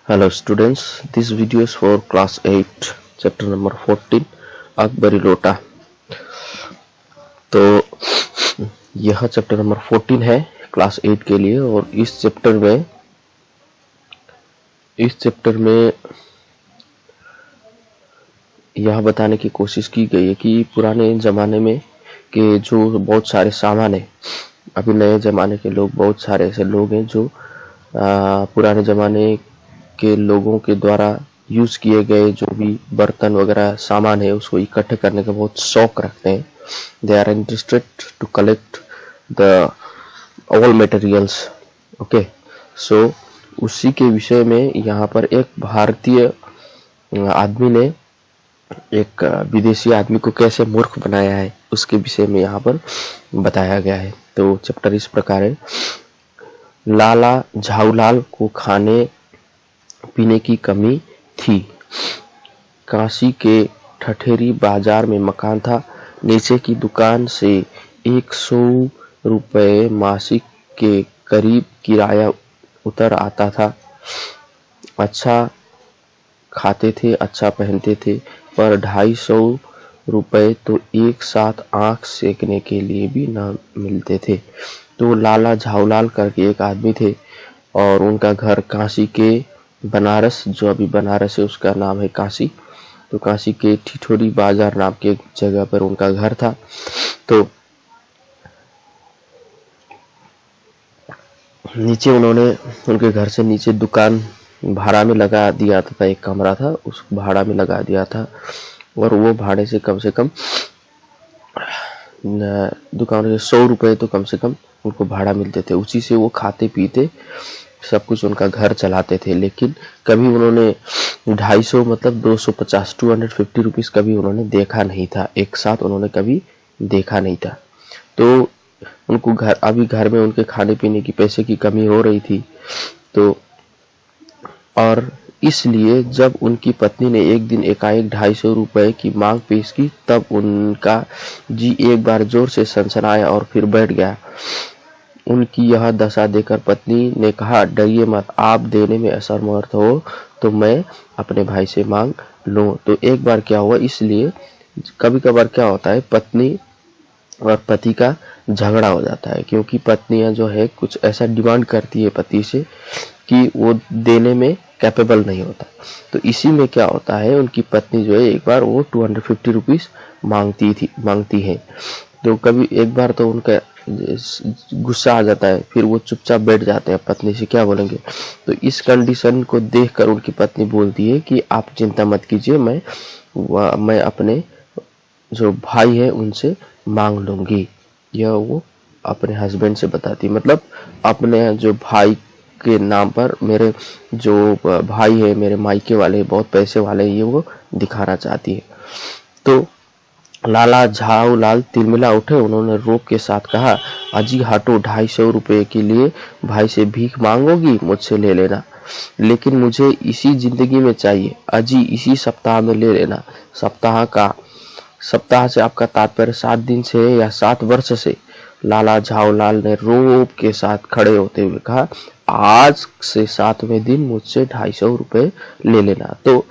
Hello students, this video is for class 8 chapter number 14 Akbari लोटा। तो यह चैप्टर नंबर 14 है क्लास 8 के लिए और इस चैप्टर में यह बताने की कोशिश की गई है कि पुराने जमाने में के जो बहुत सारे सामान है, अभी नए जमाने के लोग बहुत सारे ऐसे लोग हैं जो पुराने जमाने के लोगों के द्वारा यूज किए गए जो भी बर्तन वगैरह सामान है उसको इकट्ठे करने का बहुत शौक रखते हैं। They are interested to collect the all materials. Okay, so उसी के विषय में यहाँ पर एक भारतीय आदमी ने एक विदेशी आदमी को कैसे मूर्ख बनाया है उसके विषय में यहाँ पर बताया गया है। तो चैप्टर इस प्रकार है। लाला झाऊलाल को खाने पीने की कमी थी। काशी के ठठेरी बाजार में मकान था। नीचे की दुकान से 100 रुपये मासिक के करीब किराया उतर आता था। अच्छा खाते थे, अच्छा पहनते थे, पर 250 रुपये तो एक साथ आंख सेकने के लिए भी न मिलते थे। तो लाला झाऊलाल करके एक आदमी थे और उनका घर काशी के बनारस, जो अभी बनारस है उसका नाम है काशी, तो काशी के ठिठोरी बाजार नाम के जगह पर उनका घर था। तो नीचे उन्होंने उनके घर से नीचे दुकान भाड़ा में लगा दिया था, एक कमरा था उस भाड़ा में लगा दिया था और वो भाड़े से कम दुकान से 100 रुपये तो कम से कम उनको भाड़ा मिलते थे। उसी से वो खाते पीते सब कुछ उनका घर चलाते थे। लेकिन कभी उन्होंने 250 मतलब 250 250 रुपीज कभी उन्होंने देखा नहीं था, एक साथ उन्होंने कभी देखा नहीं था। तो उनको घर में उनके खाने पीने की पैसे की कमी हो रही थी। तो और इसलिए जब उनकी पत्नी ने एक दिन एकाएक 250 रुपये की मांग पेश की तब उनका जी एक बार जोर से सनसनाया और फिर बैठ गया। उनकी यह दशा देखकर पत्नी ने कहा, डरिए मत, आप देने में असमर्थ हो तो मैं अपने भाई से मांग लूं। तो एक बार क्या हुआ, इसलिए कभी कभार क्या होता है, पत्नी और पति का झगड़ा हो जाता है क्योंकि पत्नियां जो है कुछ ऐसा डिमांड करती है पति से कि वो देने में कैपेबल नहीं होता। तो इसी में क्या होता है, उनकी पत्नी जो है एक बार वो 250 रुपीज मांगती है। तो कभी एक बार तो उनका गुस्सा आ जाता है, फिर वो चुपचाप बैठ जाते हैं, पत्नी से क्या बोलेंगे। तो इस कंडीशन को देखकर उनकी पत्नी बोलती है कि आप चिंता मत कीजिए, मैं अपने जो भाई है उनसे मांग लूंगी। यह वो अपने हस्बैंड से बताती, मतलब अपने जो भाई के नाम पर, मेरे जो भाई है मेरे मायके वाले बहुत पैसे वाले, ये वो दिखाना चाहती है। तो लाला झाऊलाल तिलमिला उठे। उन्होंने रोब के साथ कहा, अजी हटो, 250 रुपये के लिए भाई से भीख मांगोगी, मुझसे ले लेना, लेकिन मुझे इसी जिंदगी में चाहिए। अजी इसी सप्ताह में ले लेना। सप्ताह से आपका तात्पर्य 7 दिन से है या 7 वर्ष से? लाला झाऊलाल ने रोब के साथ खड़े होते हुए कहा, आज से 7वें दिन मुझसे 250 रुपये ले लेना। तो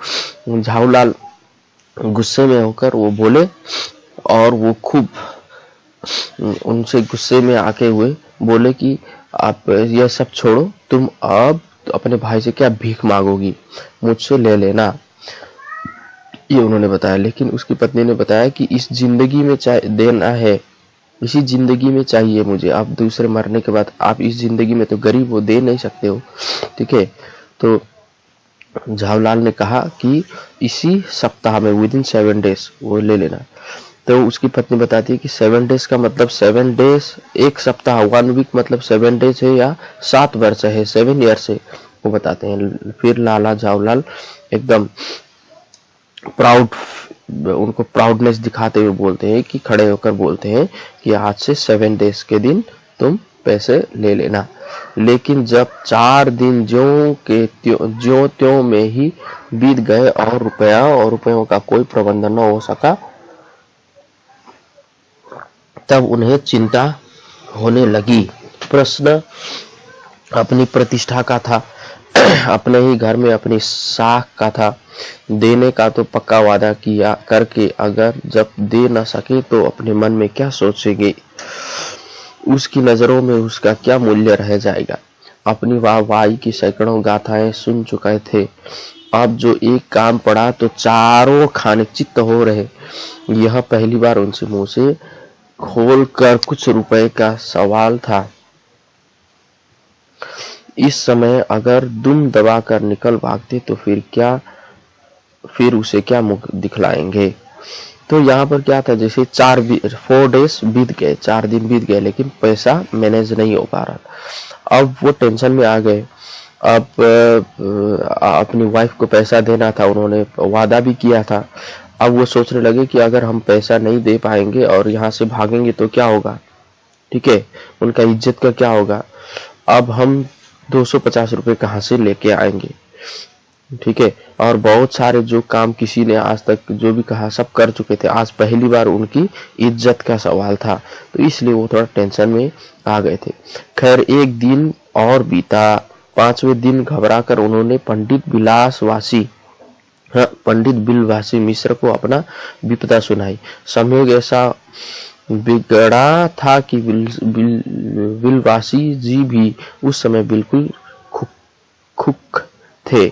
झाऊलाल गुस्से में होकर वो बोले और वो खूब उनसे गुस्से में आके हुए बोले कि आप यह सब छोड़ो, तुम अब अपने भाई से क्या भीख मांगोगी, मुझसे ले लेना, ये उन्होंने बताया। लेकिन उसकी पत्नी ने बताया कि इस जिंदगी में देना है, इसी जिंदगी में चाहिए मुझे, आप दूसरे मरने के बाद आप इस जिंदगी में तो गरीब हो, दे नहीं सकते हो, ठीक है। तो झाऊलाल ने कहा कि इसी सप्ताह में विद इन 7 डेज वो ले लेना। तो उसकी पत्नी बताती है कि 7 डेज का मतलब 7 डेज, एक सप्ताह 1 वीक मतलब 7 डेज है या 7 वर्ष है, 7 ईयर्स है, वो बताते हैं। फिर लाला झाऊलाल एकदम प्राउड, उनको प्राउडनेस दिखाते हुए बोलते हैं कि खड़े होकर बोलते हैं कि आज से 7 डेज के दिन तुम पैसे ले लेना। लेकिन जब 4 दिन ज्यों त्यों में ही बीत गए और रुपयों का कोई प्रबंधन न हो सका, तब उन्हें चिंता होने लगी। प्रश्न अपनी प्रतिष्ठा का था। अपने ही घर में अपनी साख का था, देने का तो पक्का वादा किया करके अगर जब दे न सके तो अपने मन में क्या सोचेंगे, उसकी नजरों में उसका क्या मूल्य रह जाएगा। अपनी वाहवाही की सैकड़ों गाथाएं सुन चुके थे, अब जो एक काम पड़ा तो चारों खाने चित्त हो रहे। यह पहली बार उनसे मुंह से खोल कर कुछ रुपए का सवाल था। इस समय अगर दुम दबा कर निकल भागते तो फिर उसे क्या मुख दिखलाएंगे। तो यहाँ पर क्या था, जैसे 4 डेज बीत गए, 4 दिन बीत गए, लेकिन पैसा मैनेज नहीं हो पा रहा था। अब वो टेंशन में आ गए। अब अपनी वाइफ को पैसा देना था, उन्होंने वादा भी किया था। अब वो सोचने लगे कि अगर हम पैसा नहीं दे पाएंगे और यहाँ से भागेंगे तो क्या होगा, ठीक है, उनका इज्जत का क्या होगा। अब हम 250 रुपए कहाँ से लेके आएंगे, ठीक है। और बहुत सारे जो काम किसी ने आज तक जो भी कहा सब कर चुके थे, आज पहली बार उनकी इज्जत का सवाल था, तो इसलिए वो थोड़ा टेंशन में आ गए थे। खैर एक दिन और बीता। 5वें दिन घबराकर उन्होंने पंडित बिलवासी मिश्र को अपना विपदा सुनाई। संयोग ऐसा बिगड़ा था कि बिलवासी जी भी उस समय बिल्कुल खुक थे।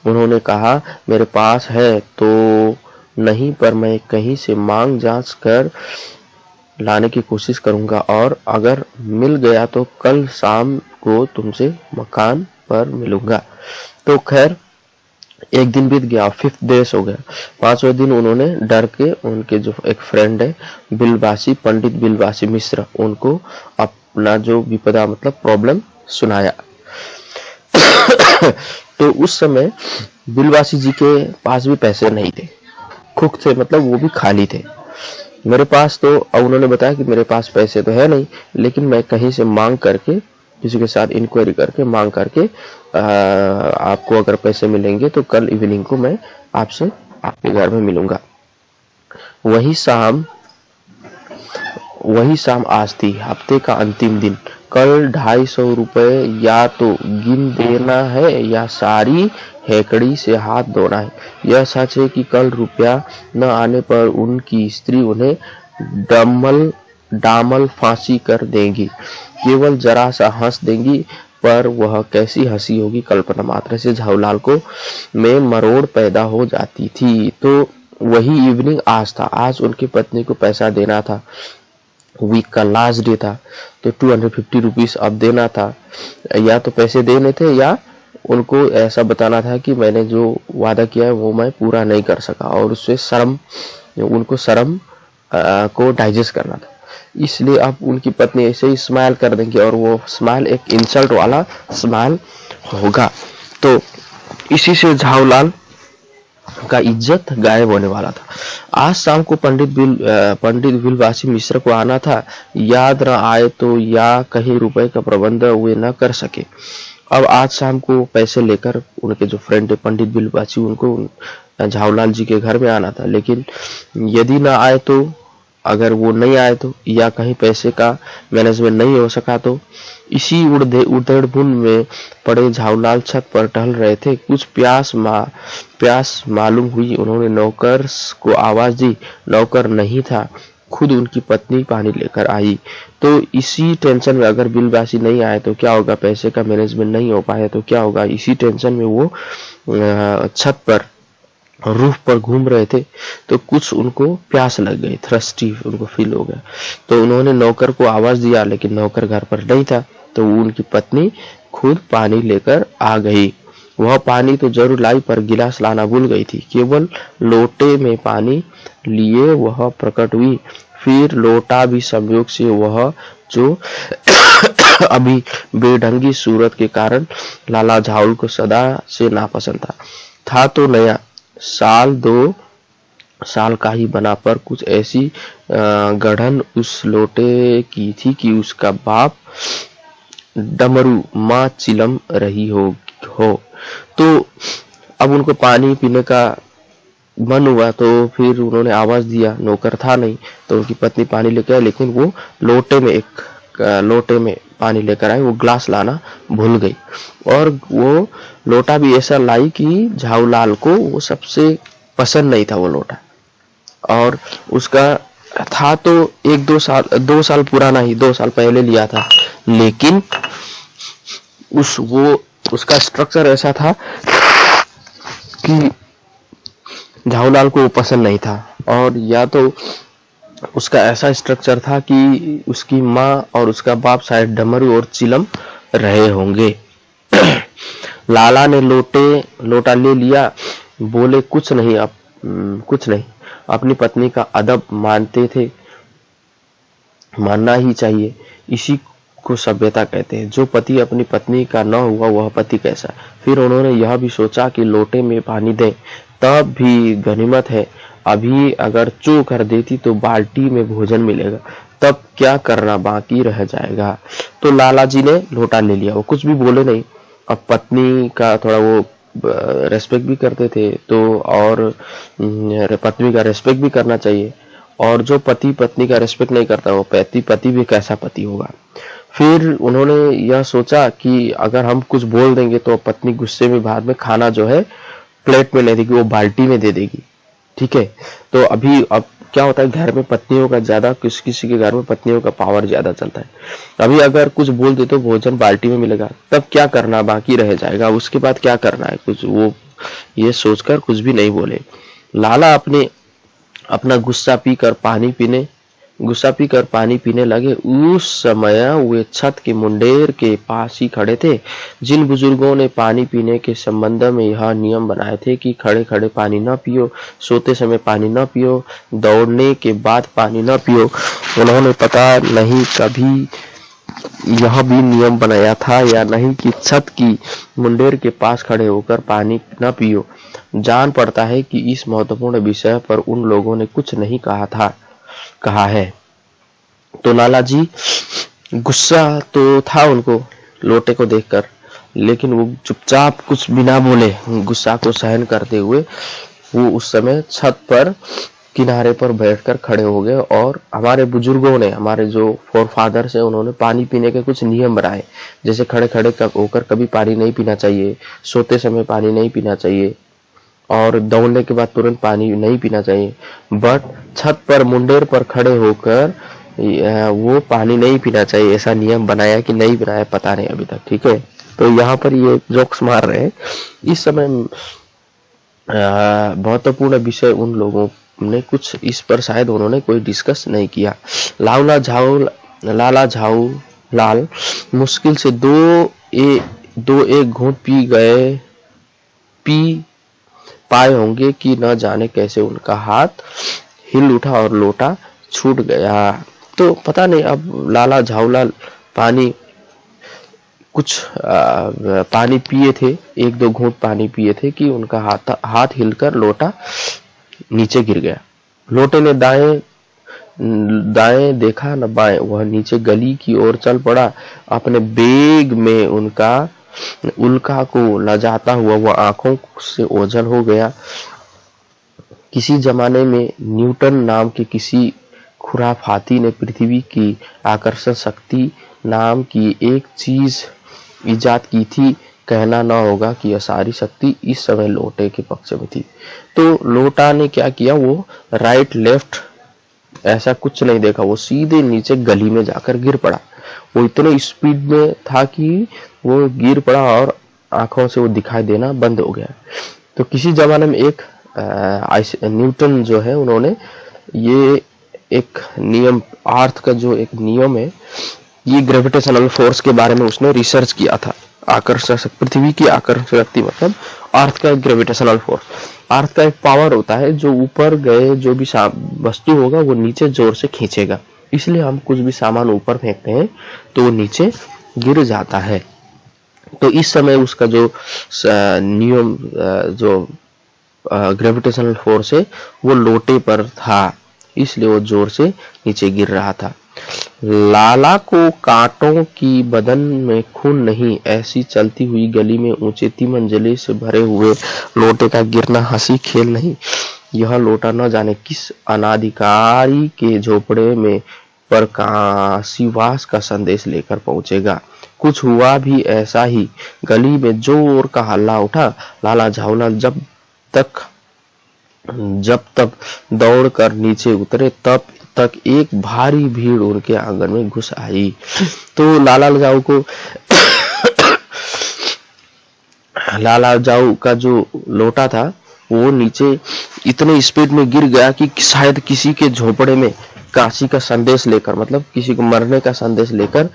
उन्होंने कहा, मेरे पास है तो नहीं, पर मैं कहीं से मांग जांच कर लाने की कोशिश करूंगा, और अगर मिल गया तो कल शाम को तुमसे मकान पर मिलूंगा। तो खैर एक दिन बीत गया, 5th डेज हो गया। 5वें दिन उन्होंने डर के उनके जो एक फ्रेंड है पंडित बिलवासी मिश्र, उनको अपना जो विपदा मतलब प्रॉब्लम सुनाया। तो उस समय बिलवासी जी के पास भी पैसे नहीं थे, खुक थे, मतलब वो भी खाली थे। मेरे पास तो, अब उन्होंने बताया कि मेरे पास पैसे तो है नहीं, लेकिन मैं कहीं से मांग करके, किसी के साथ इंक्वायरी करके मांग करके आपको अगर पैसे मिलेंगे तो कल इवनिंग को मैं आपसे आपके घर में मिलूंगा। वही शाम आज थी, हफ्ते का अंतिम दिन। कल 250 रुपए या तो गिन देना है या सारी हेकड़ी से हाथ धोना है। यह सच है कि कल रुपया न आने पर उनकी स्त्री उन्हें डामल फांसी कर देंगी। केवल जरा सा हंस देंगी, पर वह कैसी हंसी होगी, कल्पना मात्र से झाऊलाल को में मरोड़ पैदा हो जाती थी। तो वही इवनिंग आज था। आज उनकी पत्नी को पैसा देना था, वीक का लास्ट डे था, तो 250 रुपीज अब देना था। या तो पैसे देने थे या उनको ऐसा बताना था कि मैंने जो वादा किया है वो मैं पूरा नहीं कर सका, और उससे उनको शर्म को डाइजेस्ट करना था। इसलिए अब उनकी पत्नी ऐसे ही स्माइल कर देंगी, और वो स्माइल एक इंसल्ट वाला स्माइल होगा। तो इसी से झाऊलाल का इज्जत गायब होने वाला था। आज शाम को पंडित बिलवासी मिश्र को आना था। याद न आए तो या कहीं रुपए का प्रबंध वे न कर सके। अब आज शाम को पैसे लेकर उनके जो फ्रेंड है पंडित बिलवासी, उनको झाऊलाल जी के घर में आना था। लेकिन यदि न आए तो, अगर वो नहीं आए तो, या कहीं पैसे का मैनेजमेंट नहीं हो सका तो, इसी उधेड़बुन में पड़े झाऊलाल छत पर टहल रहे थे। कुछ प्यास मालूम हुई। उन्होंने नौकर को आवाज दी। नौकर नहीं था, खुद उनकी पत्नी पानी लेकर आई। तो इसी टेंशन में, अगर बिलवासी नहीं आए तो क्या होगा, पैसे का मैनेजमेंट नहीं हो पाया तो क्या होगा, इसी टेंशन में वो छत पर रूफ पर घूम रहे थे। तो कुछ उनको प्यास लग गई, थ्रस्टी उनको फील हो गया। तो उन्होंने नौकर को आवाज दिया, लेकिन नौकर घर पर नहीं था। तो उनकी पत्नी खुद पानी लेकर आ गई। वह पानी तो जरूर लाई, पर गिलास लाना भूल गई थी। केवल लोटे में पानी लिए वह प्रकट हुई। फिर लोटा भी संयोग से वह जो अभी बेढंगी सूरत के कारण लाला झाऊल को सदा से नापसंद था तो नया, 1-2 साल का ही बना, पर कुछ ऐसी गढ़न उस लोटे की थी कि उसका बाप डमरू माँ चिलम रही हो। तो अब उनको पानी पीने का मन हुआ, तो फिर उन्होंने आवाज दिया। नौकर था नहीं, तो उनकी पत्नी पानी लेकर आई, लेकिन वो लोटे में पानी लेकर आई, वो ग्लास लाना भूल गई। और वो लोटा भी ऐसा लाई कि झाऊलाल को वो सबसे पसंद नहीं था वो लोटा। और उसका था तो 2 साल पुराना ही, 2 साल पहले लिया था, लेकिन उसका स्ट्रक्चर ऐसा था कि झाऊलाल को वो पसंद नहीं था। और या तो उसका ऐसा स्ट्रक्चर था कि उसकी माँ और उसका बाप शायद डमरू और चिलम रहे होंगे। लाला ने लोटा ले लिया, बोले कुछ नहीं, कुछ नहीं, अपनी पत्नी का अदब मानते थे, मानना ही चाहिए, इसी को सभ्यता कहते हैं। जो पति अपनी पत्नी का न हुआ वह पति कैसा। फिर उन्होंने यह भी सोचा कि लोटे में पानी दें, तब भी गनीमत है, अभी अगर चू कर देती तो बाल्टी में भोजन मिलेगा, तब क्या करना बाकी रह जाएगा। तो लाला जी ने लोटा ले लिया, वो कुछ भी बोले नहीं। अब पत्नी का थोड़ा वो रेस्पेक्ट भी करते थे, तो और पत्नी का रेस्पेक्ट भी करना चाहिए। और जो पति पत्नी का रेस्पेक्ट नहीं करता वो पति भी कैसा पति होगा। फिर उन्होंने यह सोचा कि अगर हम कुछ बोल देंगे तो पत्नी गुस्से में बाद में खाना जो है प्लेट में नहीं देगी, वो बाल्टी में दे देगी, ठीक है। तो अब क्या होता है, घर में पत्नियों का ज्यादा, किसी के घर में पत्नियों का पावर ज्यादा चलता है। अभी अगर कुछ बोल दे तो भोजन बाल्टी में मिलेगा, तब क्या करना बाकी रह जाएगा, उसके बाद क्या करना है, कुछ वो ये सोचकर कुछ भी नहीं बोले। लाला अपना गुस्सा पीकर पानी पीने लगे। उस समय वे छत के मुंडेर के पास ही खड़े थे। जिन बुजुर्गों ने पानी पीने के संबंध में यह नियम बनाए थे कि खड़े खड़े पानी न पियो, सोते समय पानी न पियो, दौड़ने के बाद पानी न पियो, उन्होंने पता नहीं कभी यह भी नियम बनाया था या नहीं कि छत की मुंडेर के पास खड़े होकर पानी न पियो। जान पड़ता है कि इस महत्वपूर्ण विषय पर उन लोगों ने कुछ नहीं कहा है। तो लाला जी गुस्सा तो था उनको लोटे को देखकर, लेकिन वो चुपचाप कुछ बिना बोले गुस्सा को सहन करते हुए वो उस समय छत पर किनारे पर बैठकर खड़े हो गए। और हमारे बुजुर्गों ने, हमारे जो फोरफादर्स हैं, उन्होंने पानी पीने के कुछ नियम बनाए, जैसे खड़े खड़े होकर कभी पानी नहीं पीना चाहिए, सोते समय पानी नहीं पीना चाहिए, और दौड़ने के बाद तुरंत पानी नहीं पीना चाहिए। बट छत पर मुंडेर पर खड़े होकर वो पानी नहीं पीना चाहिए, ऐसा नियम बनाया कि नहीं बनाया पता नहीं अभी तक, ठीक है। तो यहाँ पर ये जोक्स मार रहे हैं। इस समय महत्वपूर्ण विषय उन लोगों ने कुछ इस पर शायद उन्होंने कोई डिस्कस नहीं किया। लाला झाऊलाल मुश्किल से दो एक घूंट पी पाए होंगे कि न जाने कैसे उनका हाथ हिल उठा और लोटा छूट गया। तो पता नहीं, अब लाला झाऊलाल पानी पिए थे, 1-2 घूंट पानी पिए थे कि उनका हाथ हिलकर लोटा नीचे गिर गया। लोटे ने दाएं देखा न बाएं, वह नीचे गली की ओर चल पड़ा। अपने बेग में उल्का को लजाता हुआ वह आंखों से ओझल हो गया। किसी जमाने में न्यूटन नाम के किसी खुराफाती ने पृथ्वी की आकर्षण शक्ति नाम की एक चीज इजाद की थी। कहना न होगा कि यह सारी शक्ति इस समय लोटे के पक्ष में थी। तो लोटा ने क्या किया, वो राइट लेफ्ट ऐसा कुछ नहीं देखा, वो सीधे नीचे गली में जाकर गिर पड़ा। वो इतने स्पीड में था कि वो गिर पड़ा और आंखों से वो दिखाई देना बंद हो गया। तो किसी जमाने में एक न्यूटन जो है, उन्होंने ये एक नियम, अर्थ का जो एक नियम है, ये ग्रेविटेशनल फोर्स के बारे में उसने रिसर्च किया था। आकर्षण, पृथ्वी की आकर्षण शक्ति मतलब अर्थ का एक ग्रेविटेशनल फोर्स। अर्थ का एक पावर होता है जो ऊपर गए जो भी वस्तु होगा वो नीचे जोर से खींचेगा, इसलिए हम कुछ भी सामान ऊपर फेंकते हैं तो वो नीचे गिर जाता है। तो इस समय उसका जो नियम, जो ग्रेविटेशनल फोर्स है वो लोटे पर था, इसलिए वो जोर से नीचे गिर रहा था। लाला को कांटों की बदन में खून नहीं, ऐसी चलती हुई गली में ऊंचे 3 मंजिले से भरे हुए लोटे का गिरना हंसी खेल नहीं। यह लोटा न जाने किस अनाधिकारी के झोपड़े में पर काशीवास का संदेश लेकर पहुंचेगा। कुछ हुआ भी ऐसा ही। गली में जोर का हल्ला उठा। लाला झाऊलाल जब तक दौड़कर नीचे उतरे तब तक एक भारी भीड़ उनके आंगन में घुस आई। तो लाला जाऊ का जो लोटा था वो नीचे इतने स्पीड में गिर गया कि शायद किसी के झोपड़े में काशी का संदेश लेकर, मतलब किसी को मरने का संदेश लेकर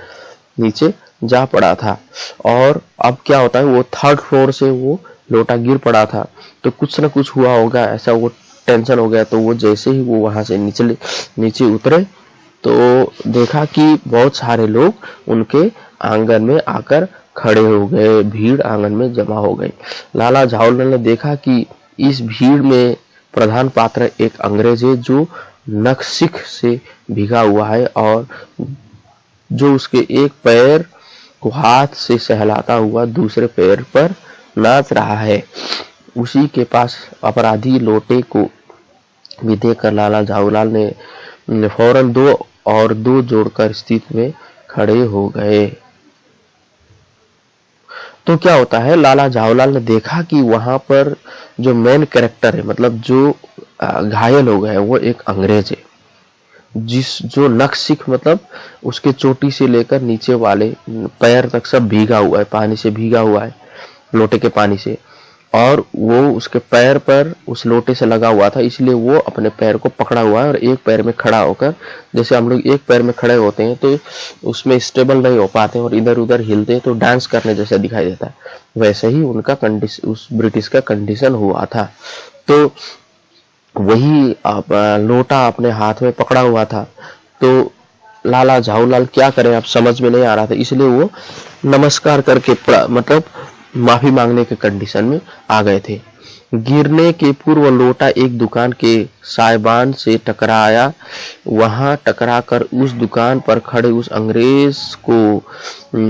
नीचे जा पड़ा था। और अब क्या होता है, वो 3rd फ्लोर से वो लोटा गिर पड़ा था, तो कुछ ना कुछ हुआ होगा, ऐसा वो टेंशन हो गया। तो वो जैसे ही वो वहां से नीचे उतरे तो देखा कि बहुत सारे लोग उनके आंगन में आकर खड़े हो गए, भीड़ आंगन में जमा हो गई। लाला झाऊलाल ने देखा कि इस भीड़ में प्रधान पात्र एक अंग्रेज है जो नखशिख से भीगा हुआ है और जो उसके एक पैर को हाथ से सहलाता हुआ दूसरे पैर पर नाच रहा है। उसी के पास अपराधी लोटे को भी देखकर लाला झाऊलाल ने फौरन 2 और 2 जोड़कर स्थिति में खड़े हो गए। तो क्या होता है, लाला झाऊलाल ने देखा कि वहां पर जो मेन कैरेक्टर है, मतलब जो घायल हो गए, वो एक अंग्रेज है जो नखशिख, मतलब उसके चोटी से लेकर नीचे वाले पैर तक सब भीगा हुआ है, पानी से भीगा हुआ है, लोटे के पानी से, और वो उसके पैर पर उस लोटे से लगा हुआ था, इसलिए वो अपने पैर को पकड़ा हुआ है और एक पैर में खड़ा होकर, जैसे हम लोग एक पैर में खड़े होते हैं तो उसमें स्टेबल नहीं हो पाते और इधर उधर हिलते हैं तो डांस करने जैसा दिखाई देता है, वैसे ही उनका उस ब्रिटिश का कंडीशन हुआ था। तो वही लोटा अपने हाथ में पकड़ा हुआ था। तो लाला झाऊलाल क्या करें, अब समझ में नहीं आ रहा था, इसलिए वो नमस्कार करके मतलब माफी मांगने के कंडीशन में आ गए थे। गिरने के पूर्व लोटा एक दुकान के साइबान से टकराया। वहां टकराकर उस दुकान पर खड़े उस अंग्रेज को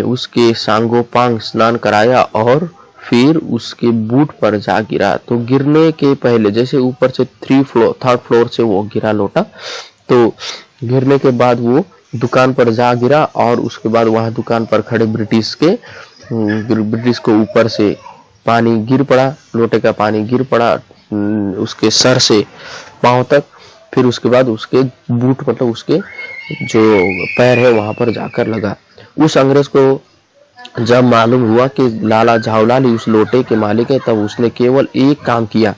उसके सांगोपांग स्नान कराया और फिर उसके बूट पर जा गिरा। तो गिरने के पहले, जैसे ऊपर से 3rd फ्लोर से वो गिरा लोटा, तो गिरने के बाद वो दुकान पर जा गिरा और उसके बाद वहां दुकान पर खड़े ब्रिटिश को ऊपर से पानी गिर पड़ा, लोटे का पानी गिर पड़ा उसके सर से पांव तक, फिर उसके बाद उसके बूट, मतलब उसके जो पैर है वहां पर जाकर लगा। उस अंग्रेज को जब मालूम हुआ कि लाला झाऊलाल ही उस लोटे के मालिक है, तब उसने केवल एक काम किया,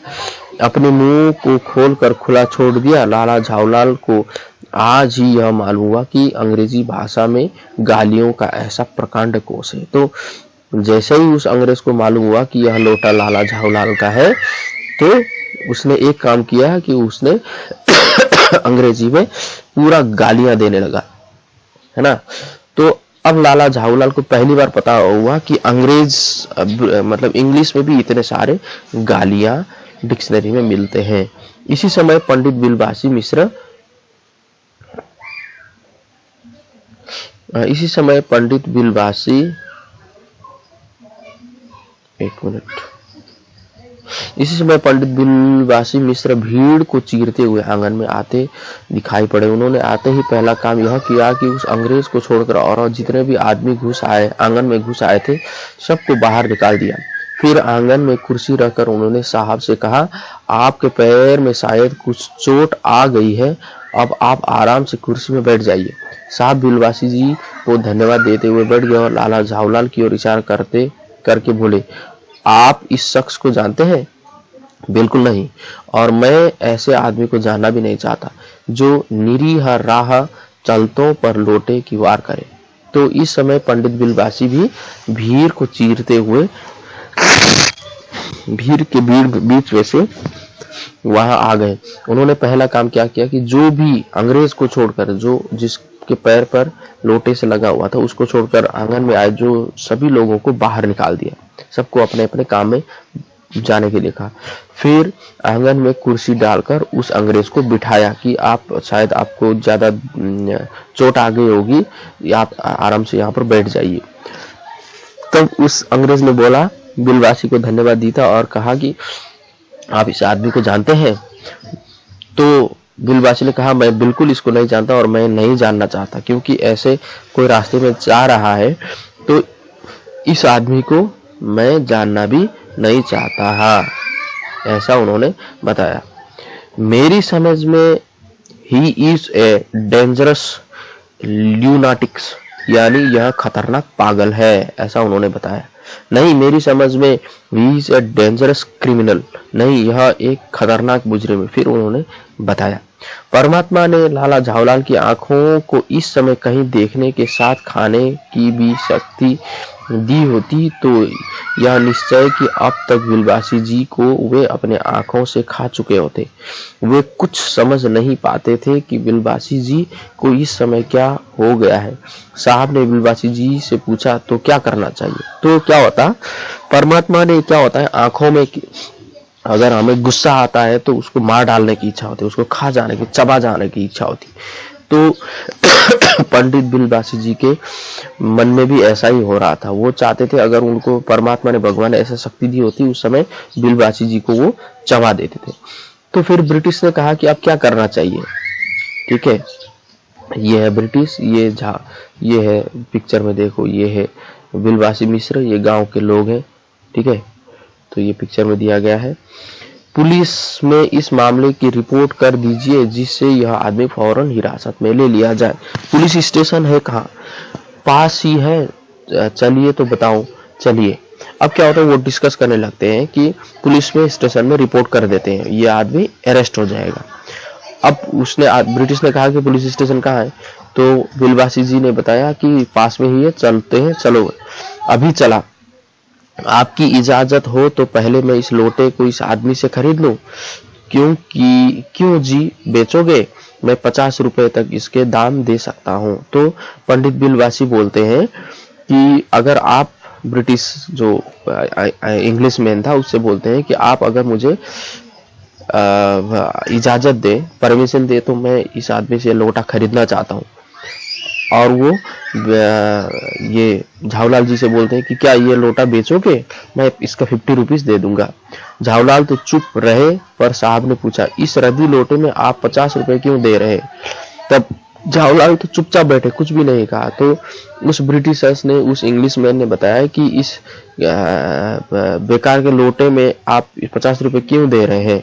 अपने मुंह को खोलकर खुला छोड़ दिया। लाला झाऊलाल को आज ही यह मालूम हुआ कि अंग्रेजी भाषा में गालियों का ऐसा प्रकांड कोश है। तो जैसे ही उस अंग्रेज को मालूम हुआ कि यह लोटा लाला झाऊलाल का है, तो उसने एक काम किया कि उसने अंग्रेजी में पूरा गालियां देने लगा, है ना। तो अब लाला झाऊलाल को पहली बार पता हुआ कि अंग्रेज मतलब इंग्लिश में भी इतने सारे गालियां डिक्शनरी में मिलते हैं। इसी समय पंडित बिलवासी मिश्र भीड़ को चीरते हुए आंगन में आते दिखाई पड़े। उन्होंने आते ही पहला काम यह किया कि उस अंग्रेज को छोड़कर और जितने भी आदमी आंगन में घुस आए थे सबको बाहर निकाल दिया। फिर आंगन में कुर्सी रखकर उन्होंने साहब से कहा, आपके पैर में शायद कुछ चोट आ गई है, अब आप आराम से कुर्सी में बैठ जाइए। साहब बिलवासी जी को धन्यवाद देते हुए बैठ गए और लाला झाऊलाल की ओर इशारा करके बोले, आप इस शख्स को जानते हैं? बिल्कुल नहीं, और मैं ऐसे आदमी को जानना भी नहीं चाहता जो निरीह राह चलतों पर लोटे की वार करे। तो इस समय पंडित बिलवासी भी भीड़ को चीरते हुए भीड़ के बीच में से वहां आ गए। उन्होंने पहला काम क्या किया कि जो भी अंग्रेज को छोड़कर, जो जिसके पैर पर लोटे से लगा हुआ था, उसको छोड़कर आंगन में आए जो सभी लोगों को बाहर निकाल दिया, सबको अपने अपने काम में जाने के लिए कहा। फिर आंगन में कुर्सी डालकर उस अंग्रेज को बिठाया कि आप शायद आपको ज्यादा चोट आ गई होगी, आप आराम से यहाँ पर बैठ जाइए। तब उस अंग्रेज ने बोला, बिलवासी को धन्यवाद दिया और कहा कि आप इस आदमी को जानते हैं? तो बिलवासी ने कहा, मैं बिल्कुल इसको नहीं जानता और मैं नहीं जानना चाहता, क्योंकि ऐसे कोई रास्ते में जा रहा है तो इस आदमी को मैं जानना भी नहीं चाहता है, ऐसा उन्होंने बताया। मेरी समझ में ही इज ए डेंजरस ल्यूनाटिक्स, यानी यह खतरनाक पागल है, ऐसा उन्होंने बताया। नहीं, मेरी समझ में he is a dangerous criminal, नहीं यह एक खतरनाक मुजरिम है, फिर उन्होंने बताया। परमात्मा ने लाला झावलाल की आंखों को इस समय कहीं देखने के साथ खाने की भी शक्ति दी होती तो यह निश्चय कि अब तक बिलवासी जी को वे अपने आंखों से खा चुके होते। वे कुछ समझ नहीं पाते थे कि बिलवासी जी को इस समय क्या हो गया है। साहब ने बिलवासी जी से पूछा, तो क्या करना चाहिए? तो क्या होता, परमात्मा ने क्या होता है, आंखों में अगर हमें गुस्सा आता है तो उसको मार डालने की इच्छा होती है, उसको खा जाने की, चबा जाने की इच्छा होती। तो पंडित बिलवासी जी के मन में भी ऐसा ही हो रहा था। वो चाहते थे अगर उनको परमात्मा ने, भगवान ने ऐसा शक्ति दी होती, उस समय बिलवासी जी को वो चबा देते थे। तो फिर ब्रिटिश ने कहा कि अब क्या करना चाहिए। ठीक है, ये है ब्रिटिश, ये है पिक्चर में देखो, ये है बिलवासी मिश्र, ये गांव के लोग हैं। ठीक है, तो ये पिक्चर में दिया गया है। पुलिस में इस मामले की रिपोर्ट कर दीजिए जिससे यह आदमी फौरन हिरासत में ले लिया जाए। पुलिस स्टेशन है कहाँ? पास ही है, चलिए तो बताओ। चलिए, अब क्या होता है, वो डिस्कस करने लगते हैं कि पुलिस में स्टेशन में रिपोर्ट कर देते हैं, ये आदमी अरेस्ट हो जाएगा। अब ब्रिटिश ने कहा कि पुलिस स्टेशन कहाँ है, तो बिलवासी जी ने बताया कि पास में ही है, चलते हैं, चलो। अभी चला। आपकी इजाजत हो तो पहले मैं इस लोटे को इस आदमी से खरीद लूं। क्यों जी, बेचोगे? मैं 50 रुपए तक इसके दाम दे सकता हूं। तो पंडित बिलवासी बोलते हैं कि अगर आप, ब्रिटिश जो इंग्लिश मैन था उससे बोलते हैं कि आप अगर मुझे इजाजत दे, परमिशन दे, तो मैं इस आदमी से लोटा खरीदना चाहता हूँ। और वो ये झावलाल जी से बोलते हैं कि क्या ये लोटा बेचोगे? मैं इसका 50 रुपीज दे दूंगा। झावलाल तो चुप रहे, पर साहब ने पूछा, इस रद्दी लोटे में आप 50 रुपए क्यों दे रहे? तब झावलाल तो चुपचाप बैठे, कुछ भी नहीं कहा। तो उस ब्रिटिशर्स ने, उस इंग्लिश मैन ने बताया कि इस बेकार के लोटे में आप 50 रुपए क्यों दे रहे हैं?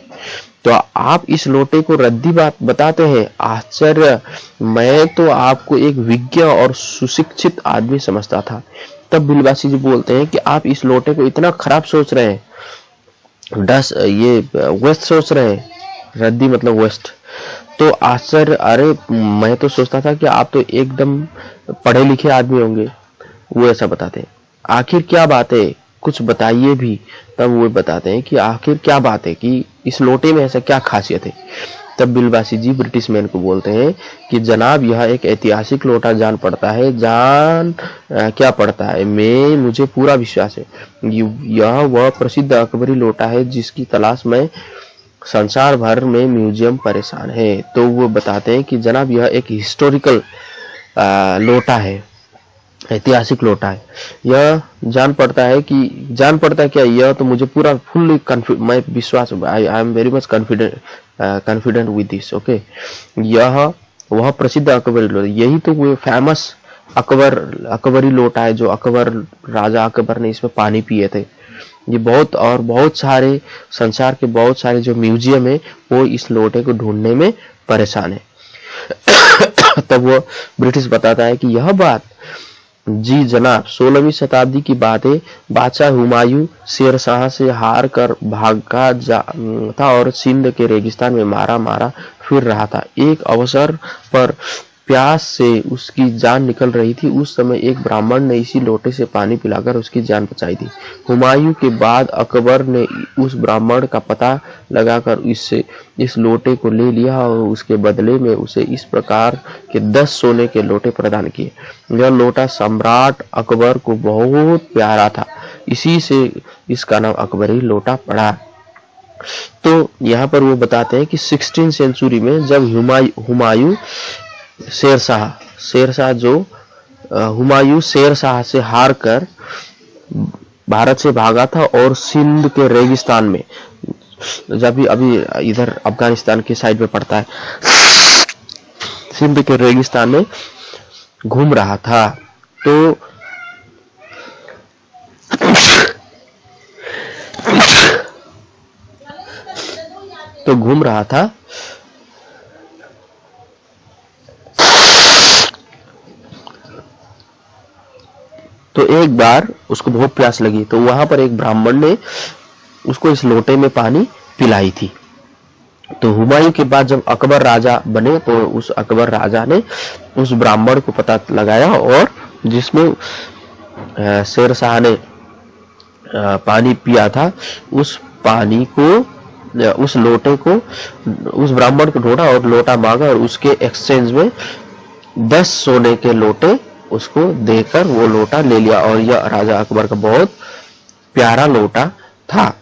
तो आप इस लोटे को रद्दी बात बताते हैं? आश्चर्य, मैं तो आपको एक विज्ञ और सुशिक्षित आदमी समझता था। तब बिलवासी जी बोलते हैं कि आप इस लोटे को इतना खराब सोच रहे हैं, ये वेस्ट सोच रहे हैं, रद्दी मतलब वेस्ट। तो आश्चर्य, अरे मैं तो सोचता था कि आप तो एकदम पढ़े लिखे आदमी होंगे। वो ऐसा बताते हैं। आखिर क्या बात है, कुछ बताइए भी। तब वो बताते हैं कि आखिर क्या बात है, कि इस लोटे में ऐसा क्या खासियत है। तब बिलवासी जी ब्रिटिश मैन को बोलते हैं कि जनाब, यह एक ऐतिहासिक लोटा जान पड़ता है। क्या पड़ता है? मुझे पूरा विश्वास है। यह वह प्रसिद्ध अकबरी लोटा है जिसकी तलाश में संसार भर में म्यूजियम परेशान है। तो वो बताते हैं कि जनाब, यह एक हिस्टोरिकल लोटा है, ऐतिहासिक लोटा है। यह जान पड़ता है क्या? यह तो मुझे पूरा फुल्ली मैं विश्वास, I am very much confident with this. Okay, यह वह प्रसिद्ध अकबरी लोटा, यही तो वो फेमस अकबरी लोटा है जो राजा अकबर ने इसमें पानी पिए थे। ये बहुत सारे संसार के बहुत सारे जो म्यूजियम है वो इस लोटे को ढूंढने में परेशान है। तब वो ब्रिटिश बताता है कि यह बात, जी जनाब, 16वीं शताब्दी की बात है। बादशाह हुमायूं शेरशाह से हार कर भागा था और सिंध के रेगिस्तान में मारा फिर रहा था। एक अवसर पर प्यास से उसकी जान निकल रही थी। उस समय एक ब्राह्मण ने इसी लोटे से पानी पिलाकर उसकी जान बचाई थी। हुमायूं के बाद अकबर ने उस ब्राह्मण का पता लगाकर इस लोटे को ले लिया और उसके बदले में उसे इस प्रकार के 10 सोने के लोटे प्रदान किए। यह लोटा सम्राट अकबर को बहुत प्यारा था, इसी से इसका नाम अकबरी लोटा पड़ा। तो यहाँ पर वो बताते हैं कि 16th सेंचुरी में जब हुमायूं हुमायूं शेरशाह से हार कर भारत से भागा था और सिंध के रेगिस्तान में, जब अभी इधर अफगानिस्तान के साइड में पड़ता है, सिंध के रेगिस्तान में घूम रहा था। तो तो घूम रहा था। तो एक बार उसको बहुत प्यास लगी, तो वहां पर एक ब्राह्मण ने उसको इस लोटे में पानी पिलाई थी। तो हुमायूं के बाद जब अकबर राजा बने तो उस अकबर राजा ने उस ब्राह्मण को पता लगाया, और जिसमें शेर शाह ने पानी पिया था, उस पानी को, उस लोटे को उस ब्राह्मण को ढूंढा और लोटा मांगा, और उसके एक्सचेंज में 10 सोने के लोटे उसको देकर वो लोटा ले लिया। और यह राजा अकबर का बहुत प्यारा लोटा था।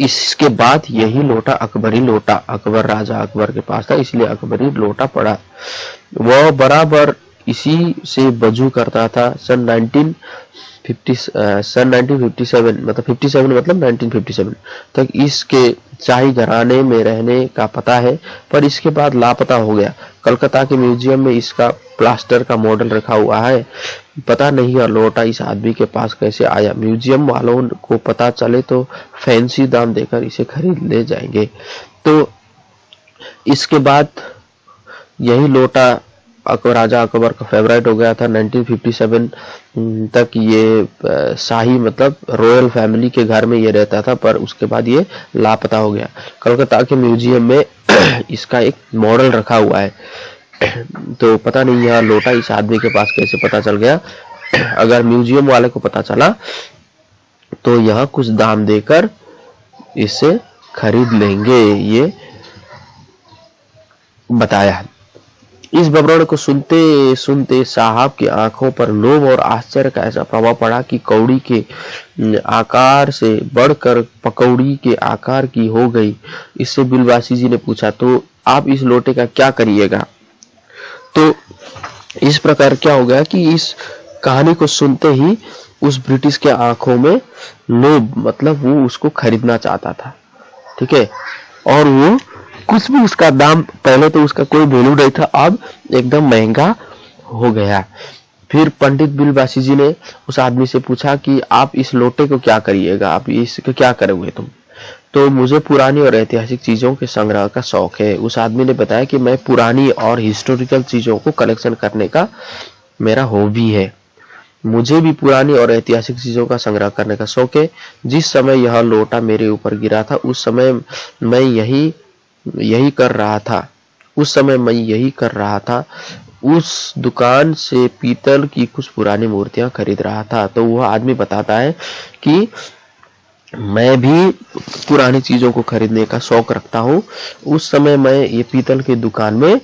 इसके बाद यही लोटा अकबरी लोटा अकबर राजा अकबर के पास था, इसलिए अकबरी लोटा पड़ा। वह बराबर इसी से वजू करता था। सन 1957 मतलब 57 मतलब 1957 तक इसके शाही घराने में रहने का पता है, पर इसके बाद लापता हो गया। कलकत्ता के म्यूजियम में इसका प्लास्टर का मॉडल रखा हुआ है। पता नहीं यह लोटा इस आदमी के पास कैसे आया। म्यूजियम वालों को पता चले तो फैंसी दाम देकर इसे खरीद ले जाएंगे। तो इसके बाद यही लोटा राजा अकबर का फेवरेट हो गया था। 1957 तक ये शाही मतलब रॉयल फैमिली के घर में ये रहता था, पर उसके बाद ये लापता हो गया। कलकत्ता के म्यूजियम में इसका एक मॉडल रखा हुआ है। तो पता नहीं यह लोटा इस आदमी के पास कैसे पता चल गया। अगर म्यूजियम वाले को पता चला तो यह कुछ दाम देकर इसे खरीद लेंगे, ये बताया। इस विवरण को सुनते सुनते साहब की आंखों पर लोभ और आश्चर्य का ऐसा प्रभाव पड़ा कि कौड़ी के आकार से बढ़कर पकौड़ी के आकार की हो गई। इससे बिलवासी जी ने पूछा, तो आप इस लोटे का क्या करिएगा? तो इस प्रकार क्या हो गया कि इस कहानी को सुनते ही उस ब्रिटिश के आंखों में लोभ, मतलब वो उसको खरीदना चाहता था, ठीक है। और वो कुछ भी उसका दाम, पहले तो उसका कोई वैल्यू नहीं था, अब एकदम महंगा हो गया। फिर पंडित बिलवासी जी ने उस आदमी से पूछा कि आप इस लोटे को क्या करिएगा, आप इसको क्या करोगे तुम? तो मुझे पुरानी और ऐतिहासिक चीजों के संग्रह का शौक है। उस आदमी ने बताया कि मैं पुरानी और हिस्टोरिकल चीजों को कलेक्शन करने का मेरा हॉबी है। मुझे भी पुरानी और ऐतिहासिक चीजों का संग्रह करने का शौक है। जिस समय यह लोटा मेरे ऊपर गिरा था उस समय मैं यही कर रहा था। उस दुकान से पीतल की कुछ पुरानी मूर्तियां खरीद रहा था। तो वह आदमी बताता है कि मैं भी पुरानी चीजों को खरीदने का शौक रखता हूँ। उस समय मैं ये पीतल की दुकान में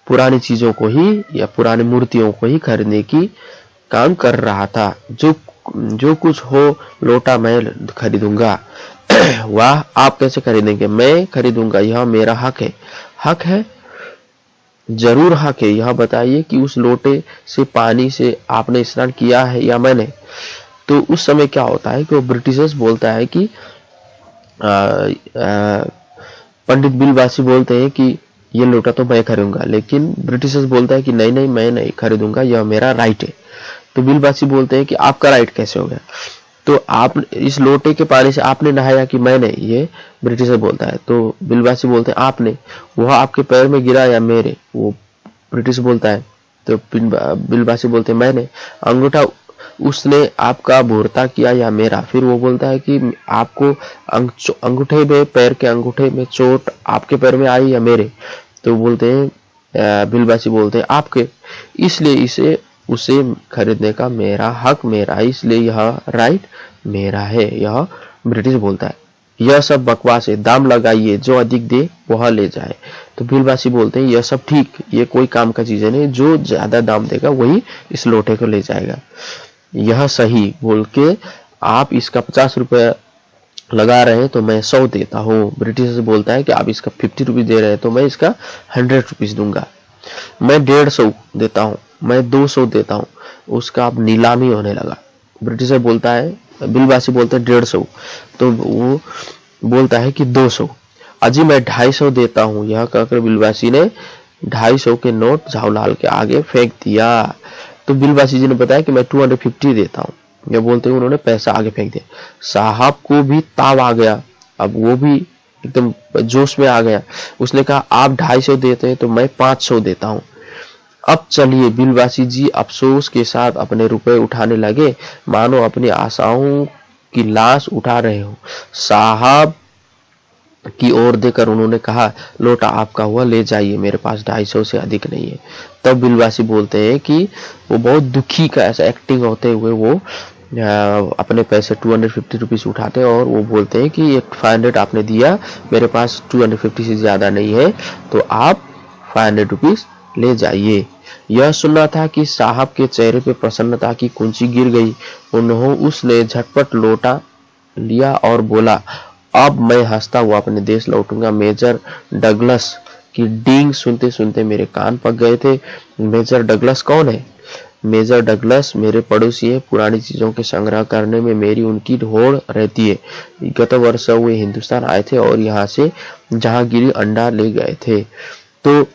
पुरानी चीजों को ही या पुरानी मूर्तियों को ही खरीदने की काम कर रहा था। जो कुछ हो लोटा मैं खरीदूंगा। वाह, आप कैसे खरीदेंगे? मैं खरीदूंगा, यह मेरा हक है। हक है, जरूर हक है। यह बताइए कि उस लोटे से पानी से आपने स्नान किया है या मैंने? तो उस समय क्या होता है कि वो ब्रिटिशर्स बोलता है कि पंडित बिलवासी बोलते हैं कि ये लोटा तो मैं खरीदूंगा, लेकिन ब्रिटिशर्स बोलता है कि नहीं नहीं, मैं नहीं खरीदूंगा, यह मेरा राइट है। तो बिलवासी बोलते हैं कि आपका राइट कैसे हो गया? तो आप इस लोटे के पानी से आपने नहाया कि मैंने? ये ब्रिटिशर बोलता है। तो बिलवासी बोलते हैं आपने। वह आपके पैर में गिरा या मेरे? वो ब्रिटिश बोलता है। तो बिलवासी बोलते हैं मैंने। अंगूठा उसने आपका भोरता किया या मेरा? फिर वो बोलता है कि आपको अंगूठे में, पैर के अंगूठे में चोट आपके पैर में आई या मेरे? तो बोलते हैं, बिलवासी बोलते हैं आपके। इसलिए उसे खरीदने का मेरा हक मेरा है, इसलिए यह राइट मेरा है, यह ब्रिटिश बोलता है। यह सब बकवास है, दाम लगाइए, जो अधिक दे वह ले जाए। तो बिलवासी बोलते हैं यह सब ठीक, ये कोई काम का चीज नहीं, जो ज्यादा दाम देगा वही इस लोटे को ले जाएगा। यह सही बोल के आप इसका 50 रुपए लगा रहे हैं तो मैं 100 देता हूँ। ब्रिटिश बोलता है कि आप इसका 50 रुपीज दे रहे हैं तो मैं इसका 100 रुपीज दूंगा। मैं 150 देता हूँ, मैं 200 देता हूँ। उसका अब नीलामी होने लगा। ब्रिटिशर बोलता है, बिलवासी बोलता है 150, तो वो बोलता है कि 200। अजी मैं 250 देता हूँ। यह कहकर बिलवासी ने 250 के नोट झावलाल के आगे फेंक दिया। तो बिलवासी जी ने बताया कि मैं 250 देता हूँ। यह बोलते हुए उन्होंने पैसा आगे फेंक दिया। साहब को भी ताव आ गया। अब वो भी एकदम जोश में आ गया। उसने कहा आप 250 देते हैं तो मैं 500 देता हूँ। अब चलिए, बिलवासी जी अफसोस के साथ अपने रुपए उठाने लगे, मानो अपनी आशाओं की लाश उठा रहे हो। साहब की ओर देकर उन्होंने कहा, लोटा आपका हुआ, ले जाइए, मेरे पास 250 से अधिक नहीं है। तब बिलवासी बोलते हैं कि वो बहुत दुखी का ऐसा एक्टिंग होते हुए वो अपने पैसे 250 रुपीज उठाते हैं और वो बोलते हैं कि 500 आपने दिया, मेरे पास 250 से ज्यादा नहीं है, तो आप 500 रुपीज ले जाइए। यह सुनना था कि साहब के चेहरे पे प्रसन्नता की कुंजी गिर गई। उसने झटपट लोटा लिया और बोला, अब मैं हंसता हुआ अपने देश लौटूंगा। मेजर डगलस की डींग सुनते सुनते मेरे कान पक गए थे। मेजर डगलस कौन है? मेजर डगलस मेरे पड़ोसी है। पुरानी चीजों के संग्रह करने में मेरी उनकी होड़ रहती है। गत वर्ष वे हिंदुस्तान आए थे और यहाँ से जहांगीरी अंडा ले गए थे। तो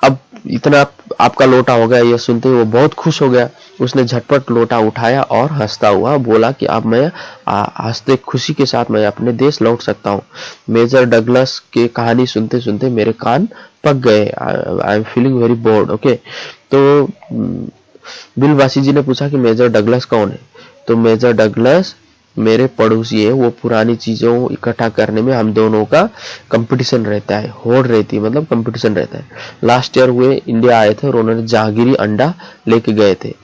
अब इतना आपका लोटा हो गया। यह सुनते वो बहुत खुश हो गया। उसने झटपट लोटा उठाया और हंसता हुआ बोला कि अब मैं हंसते खुशी के साथ मैं अपने देश लौट सकता हूँ। मेजर डगलस के कहानी सुनते सुनते मेरे कान पक गए। I am feeling very bored. Okay, तो बिलवासी जी ने पूछा कि मेजर डगलस कौन है? तो मेजर डगलस मेरे पड़ोसी है। वो पुरानी चीजों इकट्ठा करने में हम दोनों का कंपटीशन रहता है, होड़ रहती है, मतलब कंपटीशन रहता है। लास्ट ईयर हुए इंडिया आए थे और उन्होंने जहांगीरी अंडा लेके गए थे।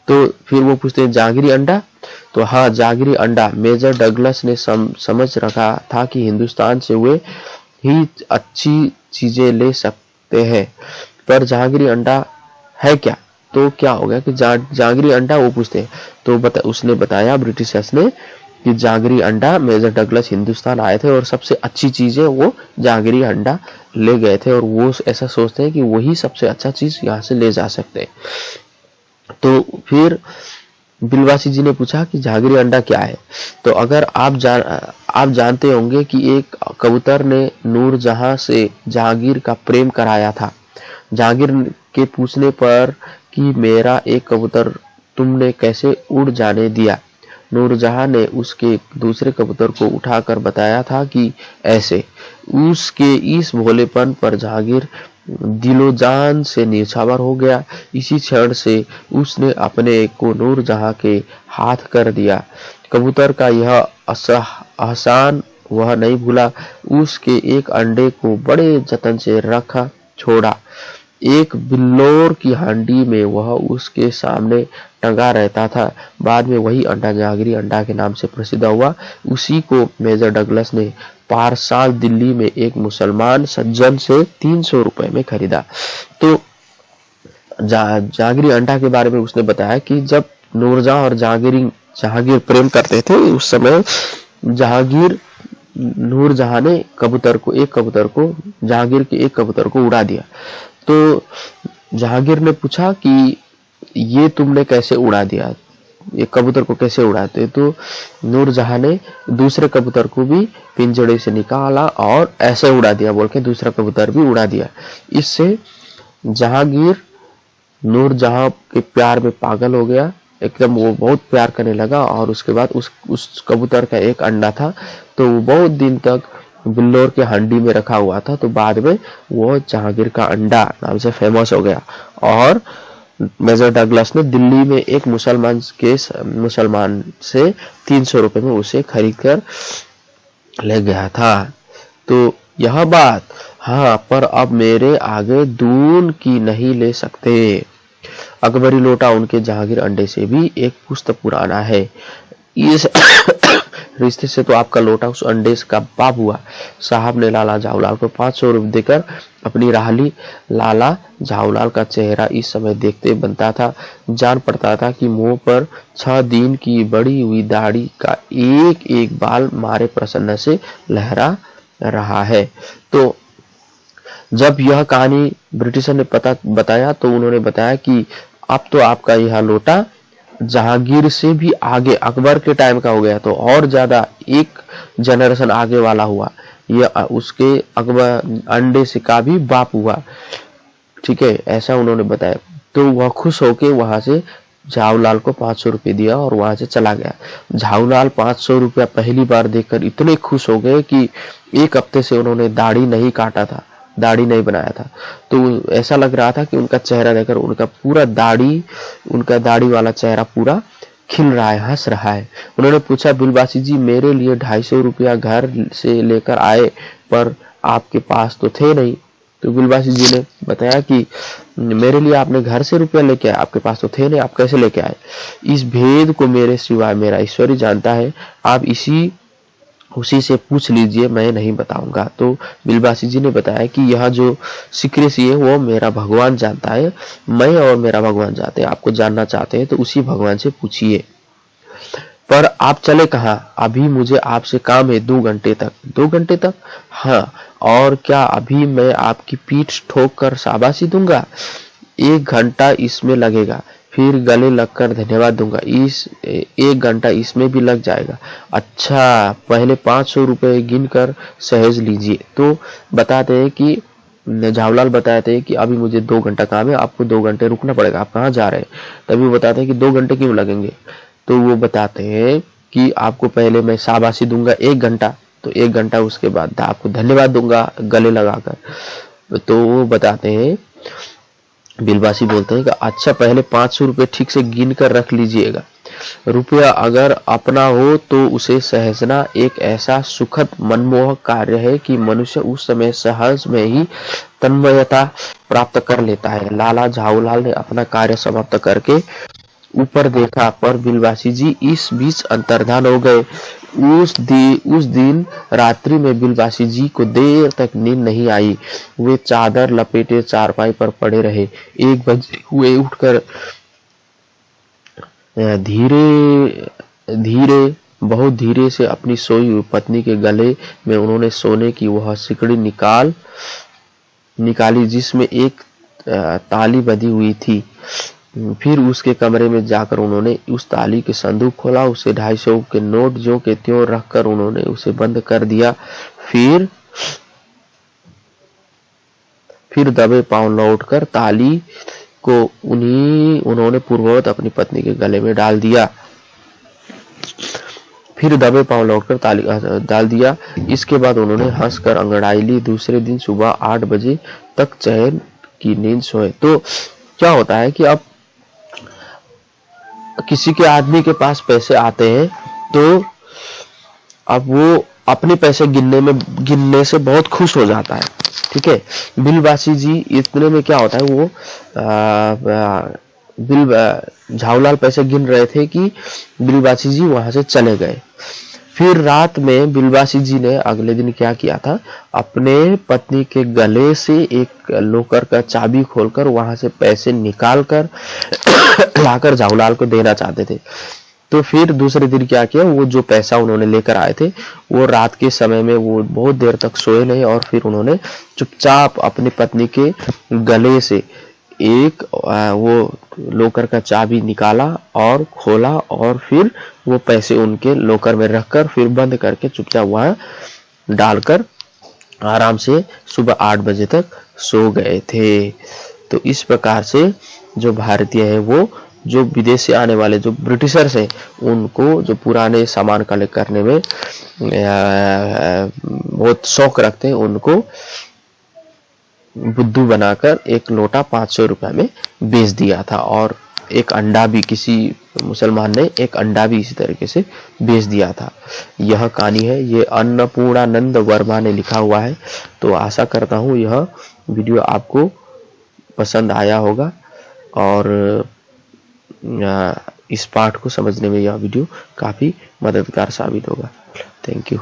तो फिर वो पूछते हैं जहांगीरी अंडा? तो हाँ, जहांगीरी अंडा। मेजर डगलस ने समझ रखा था कि हिंदुस्तान से वे ही अच्छी चीजें ले सकते हैं, पर जहांगीरी अंडा है क्या? तो क्या हो गया कि जहांगीरी अंडा वो पूछते हैं। तो उसने बताया ब्रिटिशर्स ने कि जहांगीरी अंडा, मेजर डगलस हिंदुस्तान आए थे और सबसे अच्छी चीज है वो जहांगीरी अंडा ले गए थे और वो ऐसा सोचते हैं कि वही सबसे अच्छा चीज यहाँ से ले जा सकते हैं। तो फिर बिलवासी जी ने पूछा कि जहांगीरी अंडा क्या है? तो अगर आप जानते होंगे कि एक कबूतर ने नूरजहां से जहांगीर का प्रेम कराया था। जहांगीर के पूछने पर कि मेरा एक कबूतर तुमने कैसे उड़ जाने दिया, नूरजहां ने उसके दूसरे कबूतर को उठाकर बताया था कि ऐसे। उसके इस भोलेपन पर जहांगीर दिलो जान से न्यौछावर हो गया। इसी क्षण से उसने अपने को नूरजहां के हाथ कर दिया। कबूतर का यह एहसान वह नहीं भूला। उसके एक अंडे को बड़े जतन से रखा छोड़ा। एक बिल्लोर की हांडी में वह उसके सामने टंगा रहता था। बाद में वही अंडा जहांगीरी अंडा के नाम से प्रसिद्ध हुआ। उसी को मेजर डगलस ने पारसाल दिल्ली में एक मुसलमान सज्जन से 300 रुपए में खरीदा। तो जहांगीरी अंडा के बारे में उसने बताया कि जब नूरजहां और जहांगीर प्रेम करते थे, उस समय नूरजहां ने जहांगीर के एक कबूतर को उड़ा दिया। तो जहांगीर ने पूछा कि ये तुमने कैसे उड़ा दिया, ये कबूतर को कैसे उड़ाते? तो नूरजहां ने दूसरे कबूतर को भी पिंजड़े से निकाला और ऐसे उड़ा दिया बोल के दूसरा कबूतर भी उड़ा दिया। इससे जहांगीर नूरजहां के प्यार में पागल हो गया, एकदम वो बहुत प्यार करने लगा। और उसके बाद उस कबूतर का एक अंडा था, तो वो बहुत दिन तक बिल्लोर के हांडी में रखा हुआ था। तो बाद में वो जहांगीर का अंडा नाम से फेमस हो गया और मेजर डगलस ने दिल्ली में एक मुसलमान से 300 रुपए में उसे खरीद कर ले गया था। तो यह बात, हाँ, पर अब मेरे आगे दून की नहीं ले सकते। अकबरी लोटा उनके जहांगीर अंडे से भी एक पुश्त पुराना है। इस रिश्ते से तो आपका लोटा उस अंडे का बाप हुआ। साहब ने लाला झाऊलाल को 500 रुपए देकर अपनी राहली। लाला झाऊलाल का चेहरा इस समय देखते बनता था। जान पड़ता था कि मुंह पर 6 दिन की बड़ी हुई दाढ़ी का एक एक बाल मारे प्रसन्न से लहरा रहा है। तो जब यह कहानी ब्रिटिशर ने बताया तो उन्होंने बताया कि अब तो आपका यह लोटा जहांगीर से भी आगे अकबर के टाइम का हो गया, तो और ज्यादा एक जनरेशन आगे वाला हुआ। यह उसके अकबर अंडे से का भी बाप हुआ। ठीक है, ऐसा उन्होंने बताया। तो वह खुश होके वहां से झाऊलाल को 500 रुपये दिया और वहां से चला गया। झाऊलाल 500 रुपया पहली बार देखकर इतने खुश हो गए कि एक हफ्ते से उन्होंने दाढ़ी नहीं काटा था, दाढ़ी नहीं बनाया था। तो ऐसा लग रहा था कि उनका चेहरा देखकर उनका दाढ़ी वाला चेहरा पूरा खिल रहा है, हंस रहा है। उन्होंने पूछा, बिलबासी जी मेरे लिए 250 रुपया घर से लेकर आए पर आपके पास तो थे नहीं। तो बिलबासी जी ने बताया कि मेरे लिए आपने घर से रुपया लेके आए, आपके पास तो थे नहीं, आप कैसे लेके आए? इस भेद को मेरे सिवाय मेरा ईश्वर ही जानता है, आप उसी से पूछ लीजिए, मैं नहीं बताऊंगा। तो बिलबासी जी ने बताया कि यह जो सीक्रेसी है वो मेरा भगवान जानता है, मैं और मेरा भगवान जानते हैं। आपको जानना चाहते हैं तो उसी भगवान से पूछिए। पर आप चले कहाँ? अभी मुझे आपसे काम है 2 घंटे तक। 2 घंटे तक? हाँ, और क्या अभी मैं आपकी पीठ ठोक कर शाबाशी दूंगा? 1 घंटा इसमें लगेगा, फिर गले लगकर धन्यवाद दूंगा, 1 घंटा इसमें भी लग जाएगा। अच्छा, पहले 500 रुपये गिन कर सहेज लीजिए। तो बताते हैं कि झावलाल बताते हैं कि अभी मुझे 2 घंटा काम है, आपको 2 घंटे रुकना पड़ेगा। आप कहाँ जा रहे हैं? तभी वो बताते हैं कि 2 घंटे क्यों लगेंगे? तो वो बताते हैं कि आपको पहले मैं शाबाशी दूंगा 1 घंटा, तो 1 घंटा उसके बाद आपको धन्यवाद दूंगा गले लगाकर। तो वो बताते हैं, बिलबासी बोलते हैं कि अच्छा पहले 500 रुपये ठीक से गिन कर रख लीजिएगा। रुपया अगर अपना हो तो उसे सहेजना एक ऐसा सुखद मनमोहक कार्य है कि मनुष्य उस समय सहज में ही तन्मयता प्राप्त कर लेता है। लाला झाऊलाल ने अपना कार्य समाप्त करके ऊपर देखा पर बिलबासी जी इस बीच अंतर्धान हो गए। उस दिन रात्रि में बिलबासी जी को देर तक नींद नहीं आई। वे चादर लपेटे चारपाई पर पड़े रहे। 1 बजे हुए। उठकर बहुत धीरे से अपनी सोई हुई पत्नी के गले में उन्होंने सोने की वह सिकड़ी निकाली जिसमें एक ताली बंधी हुई थी। फिर उसके कमरे में जाकर उन्होंने उस ताली के संदूक खोला, उसे 250 के नोट जो के त्यों रखकर उन्होंने उसे बंद कर दिया। फिर दबे पांव लौटकर ताली को उन्होंने पूर्ववत अपनी पत्नी के गले में डाल दिया। इसके बाद उन्होंने हंसकर अंगड़ाई ली। दूसरे दिन सुबह 8 बजे तक चैन की नींद सोए। तो क्या होता है कि अब किसी के आदमी के पास पैसे आते हैं तो अब वो अपने पैसे गिनने से बहुत खुश हो जाता है। ठीक है, बिलबासी जी इतने में क्या होता है, वो झाऊलाल पैसे गिन रहे थे कि बिलबासी जी वहां से चले गए। फिर रात में बिलबासी जी ने अगले दिन क्या किया था, अपने पत्नी के गले से एक लोकर का चाबी खोलकर वहां से पैसे निकालकर लाकर झाऊलाल को देना चाहते थे। तो फिर दूसरे दिन क्या किया, वो जो पैसा उन्होंने लेकर आए थे वो रात के समय में वो बहुत देर तक सोए नहीं और फिर उन्होंने चुपचाप अपनी पत्नी के गले से एक वो लोकर का चाबी निकाला और खोला और फिर वो पैसे उनके लोकर में रखकर फिर बंद करके चुपचाप वहां डालकर आराम से सुबह 8 बजे तक सो गए थे। तो इस प्रकार से जो भारतीय है वो जो विदेश से आने वाले जो ब्रिटिशर्स हैं उनको जो पुराने सामान कलेक्ट करने में बहुत शौक रखते हैं, उनको बुद्धू बनाकर एक लोटा 500 रुपए में बेच दिया था। और एक अंडा भी किसी मुसलमान ने एक अंडा भी इसी तरीके से बेच दिया था। यह कहानी है, ये अन्नपूर्णानंद वर्मा ने लिखा हुआ है। तो आशा करता हूँ यह वीडियो आपको पसंद आया होगा और इस पाठ को समझने में यह वीडियो काफी मददगार साबित होगा। Thank you.